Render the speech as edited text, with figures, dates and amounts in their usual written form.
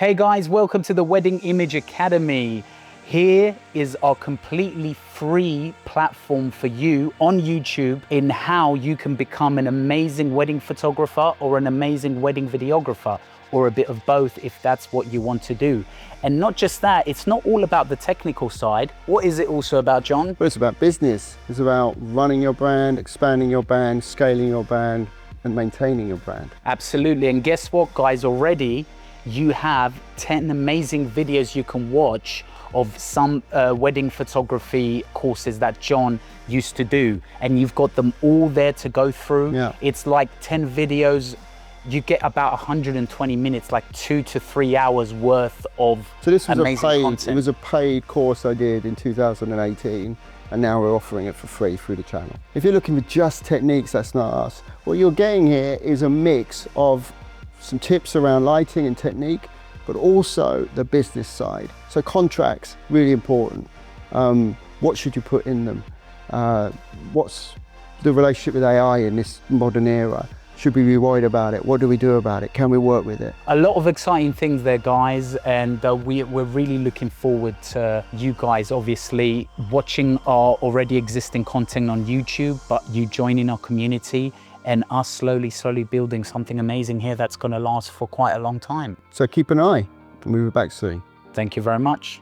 Hey guys, welcome to the Wedding Image Academy. Here is our completely free platform for you on YouTube in how you can become an amazing wedding photographer or an amazing wedding videographer, or a bit of both if that's what you want to do. And not just that, it's not all about the technical side. What is it also about, John? Well, it's about business. It's about running your brand, expanding your brand, scaling your brand, and maintaining your brand. Absolutely. And guess what, guys? Already you have 10 amazing videos you can watch of some wedding photography courses that John used to do, and you've got them all there to go through. Yeah. It's like 10 videos. You get about 120 minutes, like 2 to 3 hours worth of So this was amazing content. It was a paid course I did in 2018, and now we're offering it for free through the channel. If you're looking for just techniques, that's not us. What you're getting here is a mix of some tips around lighting and technique, but also the business side. So contracts, really important. What should you put in them? What's the relationship with AI in this modern era? Should we be worried about it? What do we do about it? Can we work with it? A lot of exciting things there, guys, and we're really looking forward to you guys obviously watching our already existing content on YouTube, but you joining our community and us slowly building something amazing here that's going to last for quite a long time. So keep an eye, and we'll be back soon. Thank you very much.